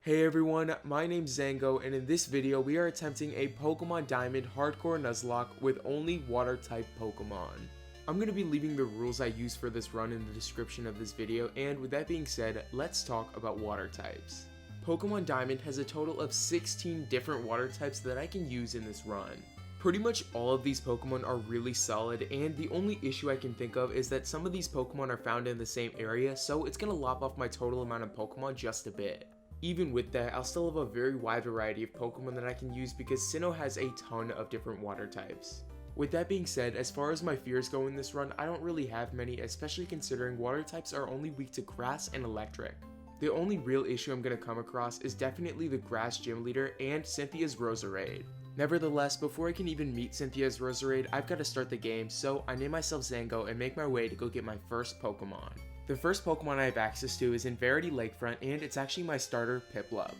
Hey everyone, my name's Zango, and in this video we are attempting a Pokemon Diamond Hardcore Nuzlocke with only Water-type Pokemon. I'm going to be leaving the rules I use for this run in the description of this video, and with that being said, let's talk about Water types. Pokemon Diamond has a total of 16 different Water types that I can use in this run. Pretty much all of these Pokemon are really solid, and the only issue I can think of is that some of these Pokemon are found in the same area, so it's going to lop off my total amount of Pokemon just a bit. Even with that, I'll still have a very wide variety of Pokemon that I can use because Sinnoh has a ton of different water types. With that being said, as far as my fears go in this run, I don't really have many, especially considering water types are only weak to grass and electric. The only real issue I'm going to come across is definitely the grass gym leader and Cynthia's Roserade. Nevertheless, before I can even meet Cynthia's Roserade, I've got to start the game, so I name myself Zango and make my way to go get my first Pokemon. The first Pokemon I have access to is in Verity Lakefront, and it's actually my starter, Piplup.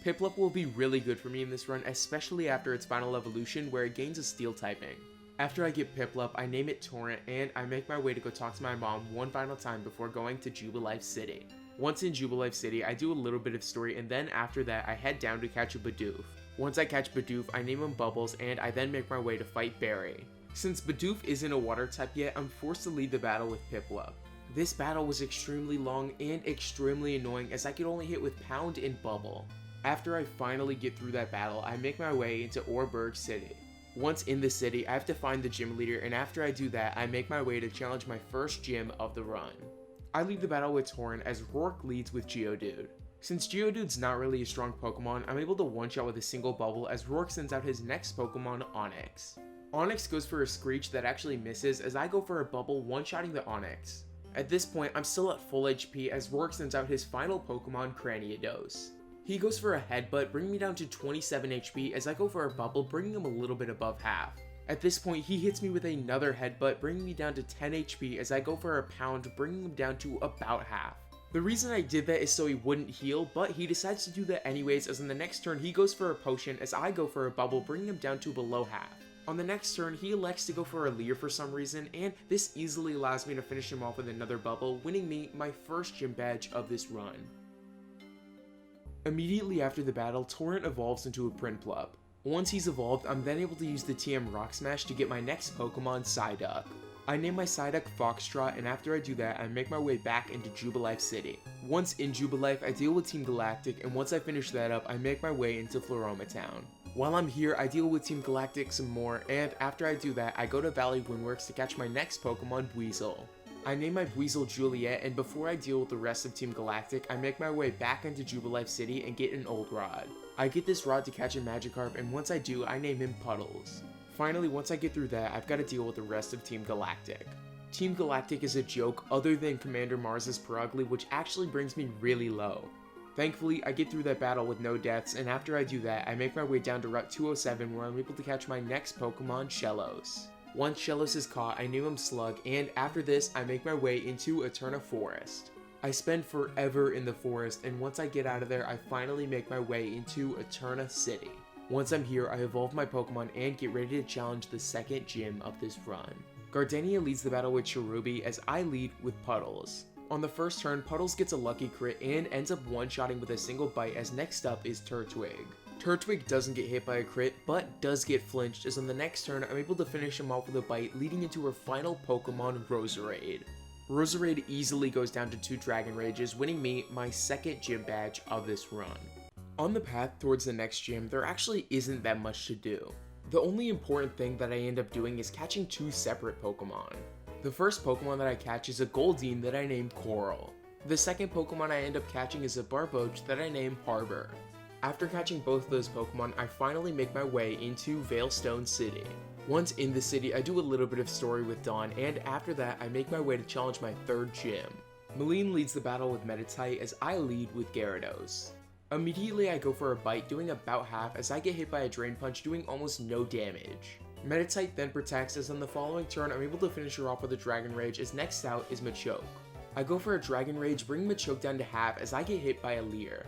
Piplup will be really good for me in this run, especially after its final evolution where it gains a steel typing. After I get Piplup, I name it Torrent, and I make my way to go talk to my mom one final time before going to Jubilife City. Once in Jubilife City, I do a little bit of story, and then after that, I head down to catch a Bidoof. Once I catch Bidoof, I name him Bubbles, and I then make my way to fight Barry. Since Bidoof isn't a water type yet, I'm forced to lead the battle with Piplup. This battle was extremely long and extremely annoying as I could only hit with Pound and Bubble. After I finally get through that battle, I make my way into Orberg City. Once in the city, I have to find the gym leader, and after I do that, I make my way to challenge my first gym of the run. I lead the battle with Torrent as Rourke leads with Geodude. Since Geodude's not really a strong Pokemon, I'm able to one-shot with a single bubble as Rourke sends out his next Pokemon, Onix. Onix goes for a Screech that actually misses as I go for a bubble one-shotting the Onix. At this point, I'm still at full HP as Rourke sends out his final Pokemon, Cranidos. He goes for a Headbutt, bringing me down to 27 HP as I go for a bubble, bringing him a little bit above half. At this point, he hits me with another Headbutt, bringing me down to 10 HP as I go for a Pound, bringing him down to about half. The reason I did that is so he wouldn't heal, but he decides to do that anyways as in the next turn he goes for a Potion as I go for a bubble, bringing him down to below half. On the next turn, he elects to go for a Leer for some reason, and this easily allows me to finish him off with another bubble, winning me my first gym badge of this run. Immediately after the battle, Torrent evolves into a Prinplup. Once he's evolved, I'm then able to use the TM Rock Smash to get my next Pokemon, Psyduck. I name my Psyduck Foxtrot, and after I do that, I make my way back into Jubilife City. Once in Jubilife, I deal with Team Galactic, and once I finish that up, I make my way into Floroma Town. While I'm here, I deal with Team Galactic some more, and after I do that, I go to Valley Windworks to catch my next Pokemon, Weasel. I name my Weasel Juliet, and before I deal with the rest of Team Galactic, I make my way back into Jubilife City and get an old rod. I get this rod to catch a Magikarp, and once I do, I name him Puddles. Finally, once I get through that, I've got to deal with the rest of Team Galactic. Team Galactic is a joke other than Commander Mars's Perugly, which actually brings me really low. Thankfully, I get through that battle with no deaths, and after I do that, I make my way down to Route 207 where I'm able to catch my next Pokemon, Shellos. Once Shellos is caught, I name him Slug, and after this, I make my way into Eterna Forest. I spend forever in the forest, and once I get out of there, I finally make my way into Eterna City. Once I'm here, I evolve my Pokemon and get ready to challenge the second gym of this run. Gardenia leads the battle with Cherubi as I lead with Puddles. On the first turn, Puddles gets a lucky crit and ends up one-shotting with a single bite as next up is Turtwig. Turtwig doesn't get hit by a crit, but does get flinched as on the next turn I'm able to finish him off with a bite, leading into her final Pokemon, Roserade. Roserade easily goes down to 2 Dragon Rages, winning me my second gym badge of this run. On the path towards the next gym, there actually isn't that much to do. The only important thing that I end up doing is catching 2 separate Pokemon. The first Pokemon that I catch is a Goldeen that I name Coral. The second Pokemon I end up catching is a Barboach that I name Harbor. After catching both of those Pokemon, I finally make my way into Veilstone City. Once in the city, I do a little bit of story with Dawn, and after that, I make my way to challenge my third gym. Maline leads the battle with Meditite as I lead with Gyarados. Immediately I go for a bite, doing about half as I get hit by a Drain Punch, doing almost no damage. Meditite then protects as on the following turn I'm able to finish her off with a Dragon Rage as next out is Machoke. I go for a Dragon Rage, bringing Machoke down to half as I get hit by a Leer.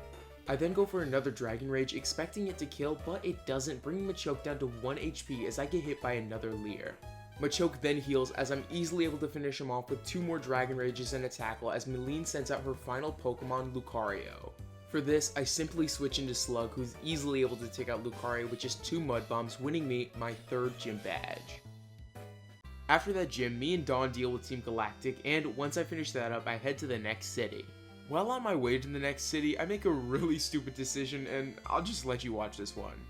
I then go for another Dragon Rage, expecting it to kill, but it doesn't, bringing Machoke down to 1 HP as I get hit by another Leer. Machoke then heals as I'm easily able to finish him off with 2 more Dragon Rages and a Tackle as Maline sends out her final Pokemon, Lucario. For this, I simply switch into Slug, who's easily able to take out Lucario with just 2 Mud Bombs, winning me my 3rd gym badge. After that gym, me and Dawn deal with Team Galactic, and once I finish that up, I head to the next city. While on my way to the next city, I make a really stupid decision, and I'll just let you watch this one.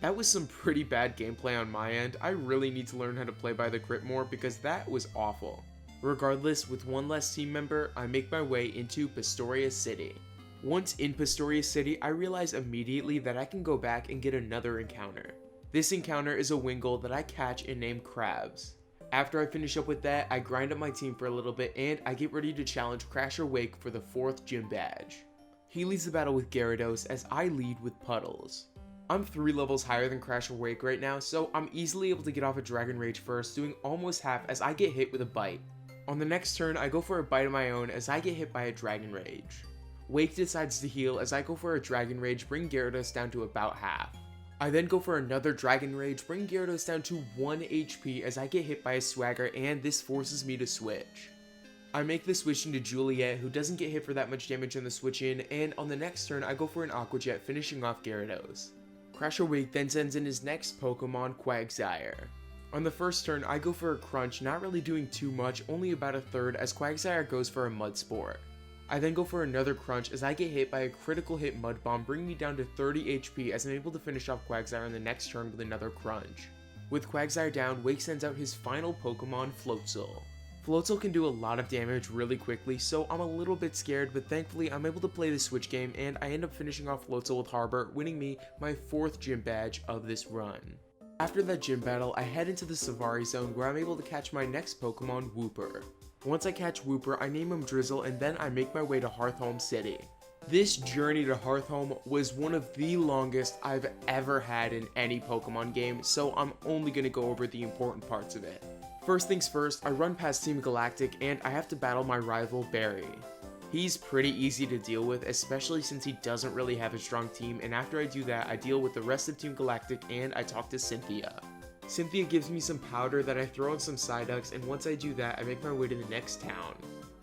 That was some pretty bad gameplay on my end. I really need to learn how to play by the crit more because that was awful. Regardless, with one less team member, I make my way into Pastoria City. Once in Pastoria City, I realize immediately that I can go back and get another encounter. This encounter is a Wingull that I catch and name Krabs. After I finish up with that, I grind up my team for a little bit and I get ready to challenge Crash or Wake for the 4th gym badge. He leads the battle with Gyarados as I lead with Puddles. I'm 3 levels higher than Crash or Wake right now, so I'm easily able to get off a Dragon Rage first, doing almost half as I get hit with a Bite. On the next turn, I go for a Bite of my own as I get hit by a Dragon Rage. Wake decides to heal as I go for a Dragon Rage, bring Gyarados down to about half. I then go for another Dragon Rage, bring Gyarados down to 1 HP as I get hit by a Swagger, and this forces me to switch. I make the switch into Juliet, who doesn't get hit for that much damage on the switch in, and on the next turn I go for an Aqua Jet, finishing off Gyarados. Crash or Wake then sends in his next Pokemon, Quagsire. On the first turn I go for a Crunch, not really doing too much, only about a third, as Quagsire goes for a Mud Sport. I then go for another Crunch as I get hit by a critical hit Mud Bomb, bringing me down to 30 HP as I'm able to finish off Quagsire on the next turn with another Crunch. With Quagsire down, Wake sends out his final Pokemon, Floatzel. Floatzel can do a lot of damage really quickly, so I'm a little bit scared, but thankfully I'm able to play the switch game and I end up finishing off Floatzel with Harbor, winning me my 4th gym badge of this run. After that gym battle, I head into the Savari Zone where I'm able to catch my next Pokemon, Wooper. Once I catch Wooper, I name him Drizzle and then I make my way to Hearthome City. This journey to Hearthome was one of the longest I've ever had in any Pokemon game, so I'm only going to go over the important parts of it. First things first, I run past Team Galactic and I have to battle my rival Barry. He's pretty easy to deal with, especially since he doesn't really have a strong team, and after I do that, I deal with the rest of Team Galactic and I talk to Cynthia. Cynthia gives me some powder that I throw on some Psyducks, and once I do that, I make my way to the next town.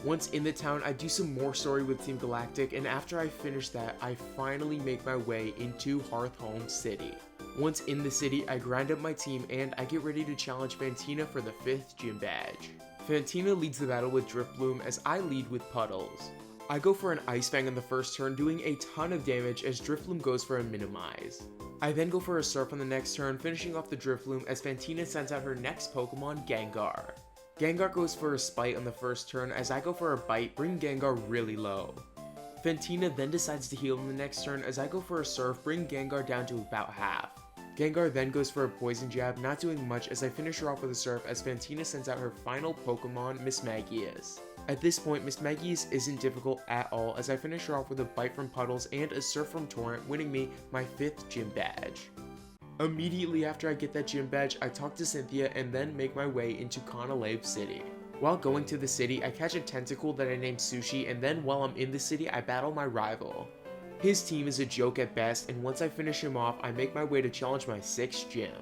Once in the town, I do some more story with Team Galactic, and after I finish that, I finally make my way into Hearthome City. Once in the city, I grind up my team and I get ready to challenge Fantina for the 5th gym badge. Fantina leads the battle with Drifloon as I lead with Puddles. I go for an Ice Fang on the first turn, doing a ton of damage as Drifloon goes for a Minimize. I then go for a Surf on the next turn, finishing off the Drifloon as Fantina sends out her next Pokemon, Gengar. Gengar goes for a Spite on the first turn as I go for a Bite, bring Gengar really low. Fantina then decides to heal on the next turn as I go for a Surf, bring Gengar down to about half. Gengar then goes for a Poison Jab, not doing much as I finish her off with a Surf as Fantina sends out her final Pokemon, Mismagius. At this point, Mismagius isn't difficult at all as I finish her off with a Bite from Puddles and a Surf from Torrent, winning me my 5th gym badge. Immediately after I get that gym badge, I talk to Cynthia and then make my way into Conalave City. While going to the city, I catch a Tentacool that I named Sushi, and then while I'm in the city, I battle my rival. His team is a joke at best, and once I finish him off, I make my way to challenge my 6th gym.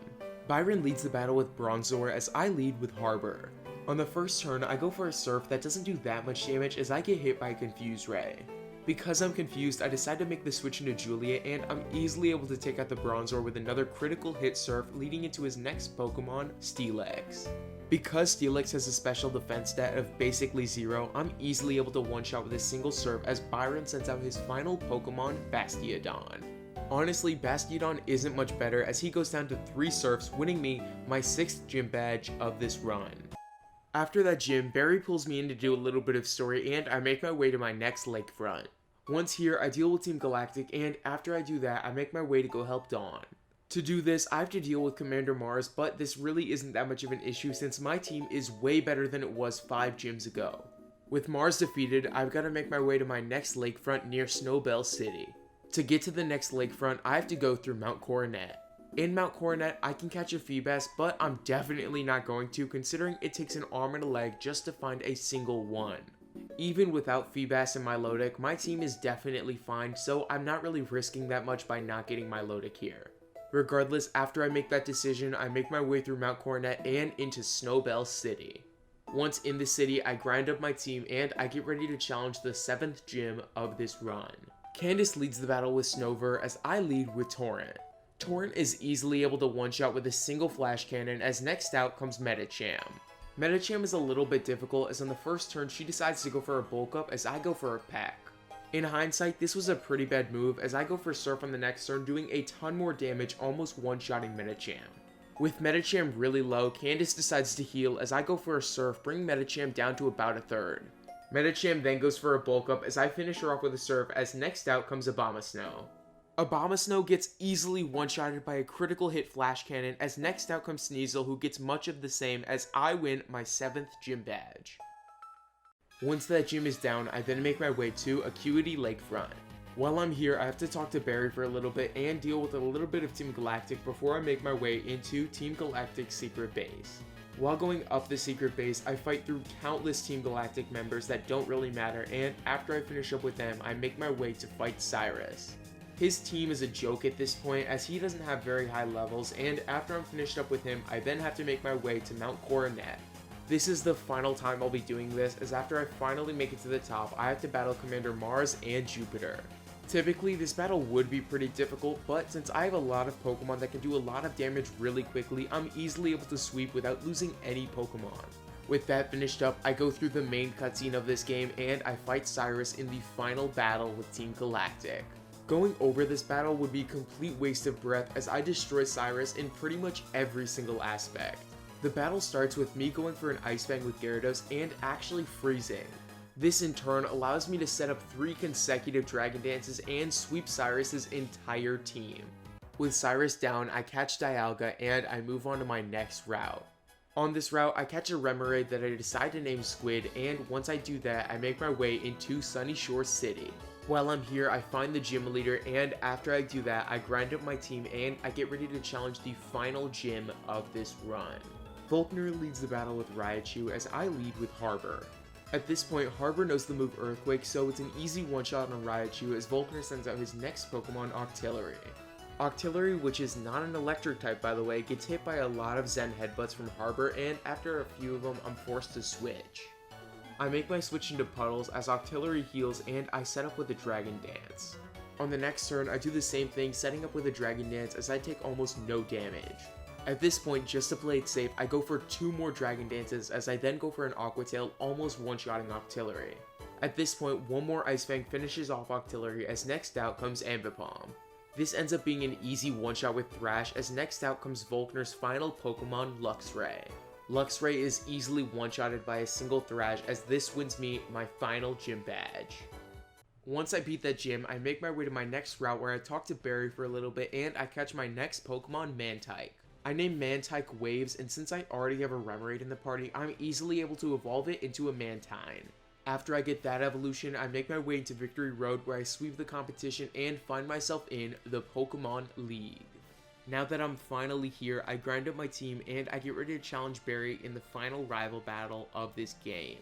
Byron leads the battle with Bronzor as I lead with Harbor. On the first turn, I go for a Surf that doesn't do that much damage as I get hit by a Confuse Ray. Because I'm confused, I decide to make the switch into Juliet, and I'm easily able to take out the Bronzor with another critical hit Surf, leading into his next Pokemon, Steelix. Because Steelix has a special defense stat of basically 0, I'm easily able to one-shot with a single Surf as Byron sends out his final Pokemon, Bastiodon. Honestly, Bastiodon isn't much better as he goes down to 3 Surfs, winning me my 6th gym badge of this run. After that gym, Barry pulls me in to do a little bit of story and I make my way to my next lakefront. Once here, I deal with Team Galactic, and after I do that, I make my way to go help Dawn. To do this, I have to deal with Commander Mars, but this really isn't that much of an issue since my team is way better than it was 5 gyms ago. With Mars defeated, I've got to make my way to my next lakefront near Snowbell City. To get to the next lakefront, I have to go through Mount Coronet. In Mount Coronet, I can catch a Feebas, but I'm definitely not going to considering it takes an arm and a leg just to find a single one. Even without Feebas in my Milotic, my team is definitely fine, so I'm not really risking that much by not getting my Milotic here. Regardless, after I make that decision, I make my way through Mount Coronet and into Snowbell City. Once in the city, I grind up my team and I get ready to challenge the 7th gym of this run. Candace leads the battle with Snover as I lead with Torrent. Torrent is easily able to one-shot with a single flash cannon as next out comes Medicham. Medicham is a little bit difficult as on the first turn she decides to go for a bulk up as I go for a peck. In hindsight, this was a pretty bad move as I go for Surf on the next turn, doing a ton more damage, almost one-shotting Medicham. With Medicham really low, Candace decides to heal as I go for a Surf, bringing Medicham down to about a third. Medicham then goes for a bulk up as I finish her off with a Surf as next out comes Abomasnow. Abomasnow gets easily one-shotted by a critical hit flash cannon as next out comes Sneasel, who gets much of the same as I win my 7th gym badge. Once that gym is down, I then make my way to Acuity Lakefront. While I'm here, I have to talk to Barry for a little bit and deal with a little bit of Team Galactic before I make my way into Team Galactic's secret base. While going up the secret base, I fight through countless Team Galactic members that don't really matter, and after I finish up with them, I make my way to fight Cyrus. His team is a joke at this point as he doesn't have very high levels, and after I'm finished up with him, I then have to make my way to Mount Coronet. This is the final time I'll be doing this, as after I finally make it to the top, I have to battle Commander Mars and Jupiter. Typically, this battle would be pretty difficult, but since I have a lot of Pokemon that can do a lot of damage really quickly, I'm easily able to sweep without losing any Pokemon. With that finished up, I go through the main cutscene of this game, and I fight Cyrus in the final battle with Team Galactic. Going over this battle would be a complete waste of breath as I destroy Cyrus in pretty much every single aspect. The battle starts with me going for an Ice Fang with Gyarados and actually freezing. This in turn allows me to set up 3 consecutive Dragon Dances and sweep Cyrus's entire team. With Cyrus down, I catch Dialga and I move on to my next route. On this route, I catch a Remoraid that I decide to name Squid, and once I do that, I make my way into Sunny Shore City. While I'm here, I find the gym leader, and after I do that, I grind up my team and I get ready to challenge the final gym of this run. Volkner leads the battle with Raichu as I lead with Harbor. At this point, Harbor knows the move Earthquake, so it's an easy one-shot on Raichu as Volkner sends out his next Pokemon, Octillery. Octillery, which is not an electric type by the way, gets hit by a lot of Zen Headbutts from Harbor, and after a few of them, I'm forced to switch. I make my switch into Puddles as Octillery heals and I set up with a Dragon Dance. On the next turn, I do the same thing, setting up with a Dragon Dance as I take almost no damage. At this point, just to play it safe, I go for 2 more Dragon Dances as I then go for an Aqua Tail, almost one-shotting Octillery. At this point, 1 more Ice Fang finishes off Octillery as next out comes Ambipom. This ends up being an easy one-shot with Thrash as next out comes Volkner's final Pokemon, Luxray. Luxray is easily one-shotted by a single Thrash as this wins me my final gym badge. Once I beat that gym, I make my way to my next route where I talk to Barry for a little bit and I catch my next Pokemon, Mantike. I name Mantike Waves, and since I already have a Remoraid in the party, I'm easily able to evolve it into a Mantine. After I get that evolution, I make my way into Victory Road where I sweep the competition and find myself in the Pokemon League. Now that I'm finally here, I grind up my team and I get ready to challenge Barry in the final rival battle of this game.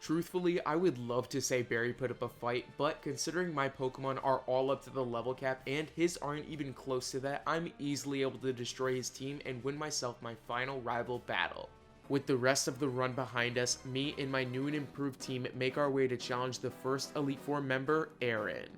Truthfully, I would love to say Barry put up a fight, but considering my Pokemon are all up to the level cap and his aren't even close to that, I'm easily able to destroy his team and win myself my final rival battle. With the rest of the run behind us, me and my new and improved team make our way to challenge the first Elite Four member, Aaron.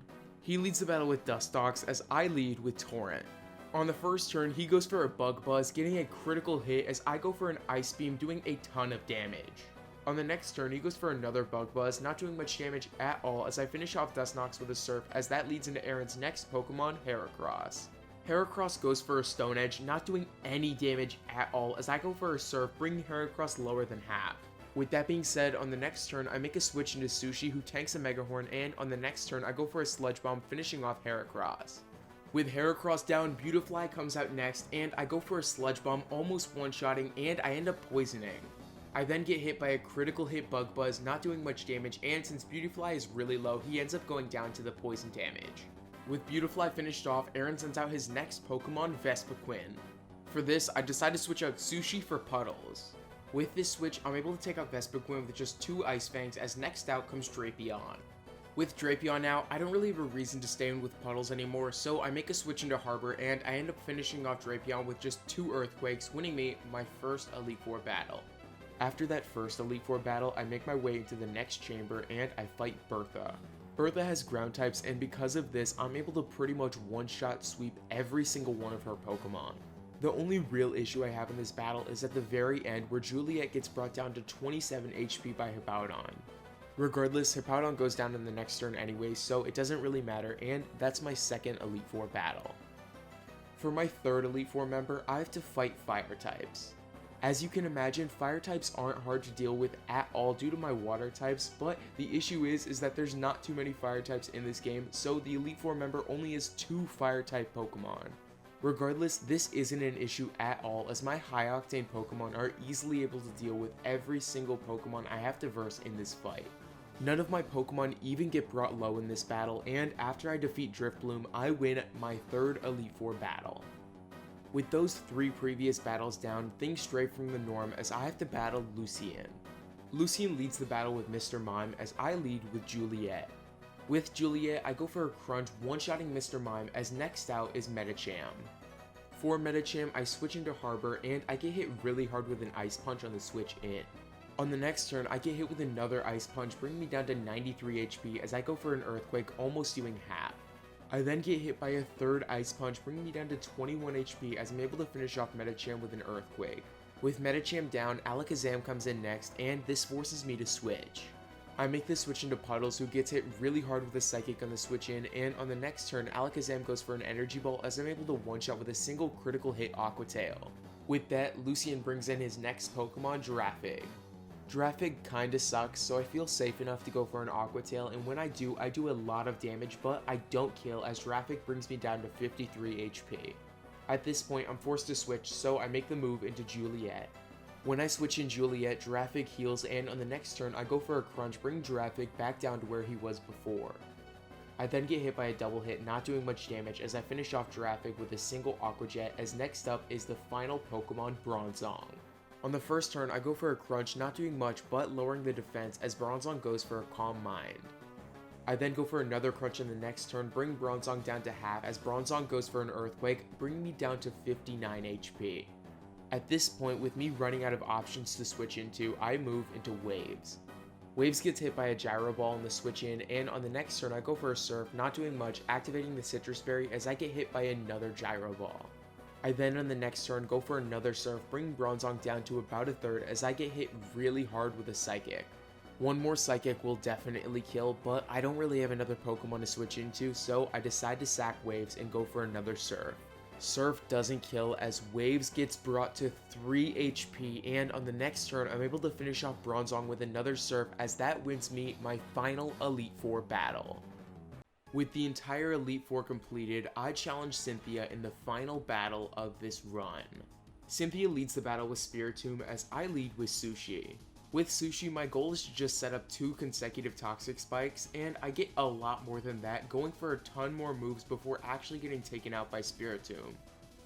He leads the battle with Dustox as I lead with Torrent. On the first turn, he goes for a Bug Buzz, getting a critical hit as I go for an Ice Beam, doing a ton of damage. On the next turn, he goes for another Bug Buzz, not doing much damage at all as I finish off Dustox with a Surf, as that leads into Aaron's next Pokemon, Heracross. Heracross goes for a Stone Edge, not doing any damage at all as I go for a Surf, bringing Heracross lower than half. With that being said, on the next turn, I make a switch into Sushi, who tanks a Mega Horn, and on the next turn, I go for a Sludge Bomb, finishing off Heracross. With Heracross down, Beautifly comes out next, and I go for a Sludge Bomb, almost one-shotting, and I end up poisoning. I then get hit by a critical hit Bug Buzz, not doing much damage, and since Beautifly is really low, he ends up going down to the poison damage. With Beautifly finished off, Aaron sends out his next Pokemon, Vespiquen. For this, I decide to switch out Sushi for Puddles. With this switch, I'm able to take out Vespiquen with just 2 Ice Fangs, as next out comes Drapion. With Drapion now, I don't really have a reason to stay in with Puddles anymore, so I make a switch into Harbor, and I end up finishing off Drapion with just 2 Earthquakes, winning me my first Elite Four battle. After that first Elite Four battle, I make my way into the next chamber and I fight Bertha. Bertha has ground types, and because of this, I'm able to pretty much one-shot sweep every single one of her Pokemon. The only real issue I have in this battle is at the very end where Juliet gets brought down to 27 HP by Hippowdon. Regardless, Hippowdon goes down in the next turn anyway, so it doesn't really matter, and that's my second Elite Four battle. For my third Elite Four member, I have to fight Fire types. As you can imagine, Fire types aren't hard to deal with at all due to my Water types, but the issue is that there's not too many Fire types in this game, so the Elite Four member only has 2 Fire type Pokemon. Regardless, this isn't an issue at all, as my high octane Pokemon are easily able to deal with every single Pokemon I have to verse in this fight. None of my Pokemon even get brought low in this battle, and after I defeat Drifbloom, I win my third Elite Four battle. With those 3 previous battles down, things stray from the norm as I have to battle Lucien. Lucien leads the battle with Mr. Mime as I lead with Juliet. With Juliet, I go for a crunch one-shotting Mr. Mime as next out is Medicham. For Medicham, I switch into Harbor and I get hit really hard with an Ice Punch on the switch in. On the next turn, I get hit with another Ice Punch, bringing me down to 93 HP as I go for an Earthquake, almost doing half. I then get hit by a third Ice Punch, bringing me down to 21 HP as I'm able to finish off Medicham with an Earthquake. With Medicham down, Alakazam comes in next, and this forces me to switch. I make the switch into Puddles, who gets hit really hard with a Psychic on the switch in, and on the next turn, Alakazam goes for an Energy Ball as I'm able to one-shot with a single critical hit Aqua Tail. With that, Lucien brings in his next Pokemon, Giraffe. Giraffe kinda sucks, so I feel safe enough to go for an Aqua Tail, and when I do a lot of damage, but I don't kill as Giraffe brings me down to 53 HP. At this point, I'm forced to switch, so I make the move into Juliet. When I switch in Juliet, Giraffe heals, and on the next turn, I go for a crunch, bringing Giraffe back down to where he was before. I then get hit by a double hit, not doing much damage, as I finish off Giraffe with a single Aqua Jet, as next up is the final Pokemon, Bronzong. On the first turn, I go for a crunch, not doing much, but lowering the defense as Bronzong goes for a Calm Mind. I then go for another crunch in the next turn, bring Bronzong down to half as Bronzong goes for an Earthquake, bringing me down to 59 HP. At this point, with me running out of options to switch into, I move into Waves. Waves gets hit by a Gyro Ball on the switch in, and on the next turn I go for a Surf, not doing much, activating the Citrus Berry as I get hit by another Gyro Ball. I then on the next turn go for another Surf, bringing Bronzong down to about a third as I get hit really hard with a Psychic. One more Psychic will definitely kill, but I don't really have another Pokemon to switch into, so I decide to sack Waves and go for another Surf. Surf doesn't kill as Waves gets brought to 3 HP, and on the next turn I'm able to finish off Bronzong with another Surf as that wins me my final Elite Four battle. With the entire Elite Four completed, I challenge Cynthia in the final battle of this run. Cynthia leads the battle with Spiritomb as I lead with Sushi. With Sushi, my goal is to just set up 2 consecutive Toxic Spikes, and I get a lot more than that, going for a ton more moves before actually getting taken out by Spiritomb.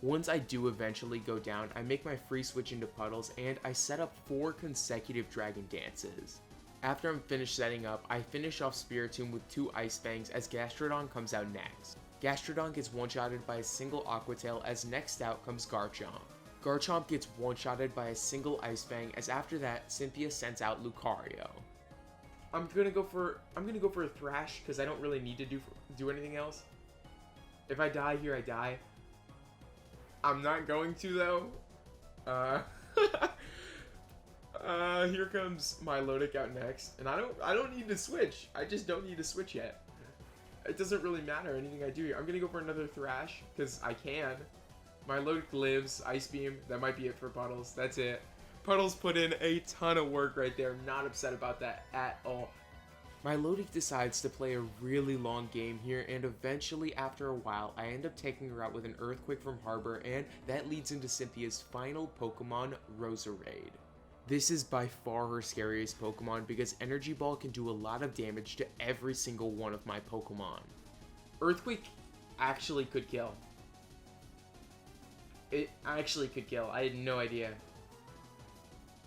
Once I do eventually go down, I make my free switch into Puddles, and I set up 4 consecutive Dragon Dances. After I'm finished setting up, I finish off Spiritomb with 2 Ice Fangs as Gastrodon comes out next. Gastrodon gets one-shotted by a single Aqua Tail as next out comes Garchomp. Garchomp gets one-shotted by a single Ice Fang as after that, Cynthia sends out Lucario. I'm gonna go for a Thrash because I don't really need to do anything else. If I die here, I die. I'm not going to though. Here comes my Milotic out next, and I don't need to switch. I just don't need to switch yet. It doesn't really matter anything I do here. I'm gonna go for another Thrash because I can. My Milotic lives. Ice Beam. That might be it for Puddles. That's it. Puddles put in a ton of work right there. I'm not upset about that at all. My Milotic decides to play a really long game here, and eventually, after a while, I end up taking her out with an Earthquake from Harbor, and that leads into Cynthia's final Pokemon, Roserade. This is by far her scariest Pokemon because Energy Ball can do a lot of damage to every single one of my Pokemon. Earthquake actually could kill. It actually could kill. I had no idea.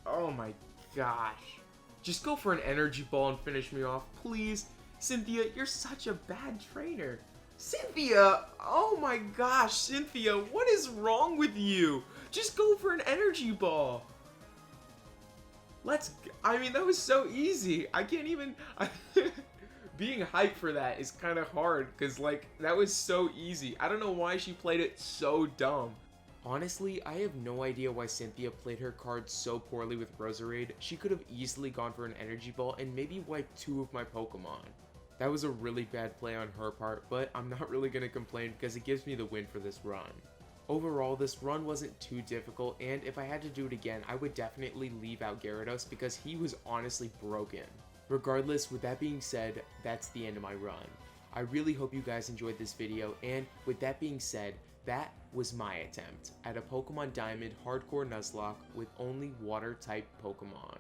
Oh my gosh. Just go for an Energy Ball and finish me off, please. Cynthia, you're such a bad trainer. Cynthia! Oh my gosh, Cynthia, what is wrong with you? Just go for an Energy Ball. I mean, that was so easy. I can't even, being hyped for that is kind of hard because, like, that was so easy. I don't know why she played it so dumb. Honestly, I have no idea why Cynthia played her cards so poorly with Roserade. She could have easily gone for an Energy Ball and maybe wiped 2 of my Pokemon. That was a really bad play on her part, but I'm not really going to complain because it gives me the win for this run. Overall, this run wasn't too difficult, and if I had to do it again, I would definitely leave out Gyarados because he was honestly broken. Regardless, with that being said, that's the end of my run. I really hope you guys enjoyed this video, and with that being said, that was my attempt at a Pokemon Diamond Hardcore Nuzlocke with only Water-type Pokemon.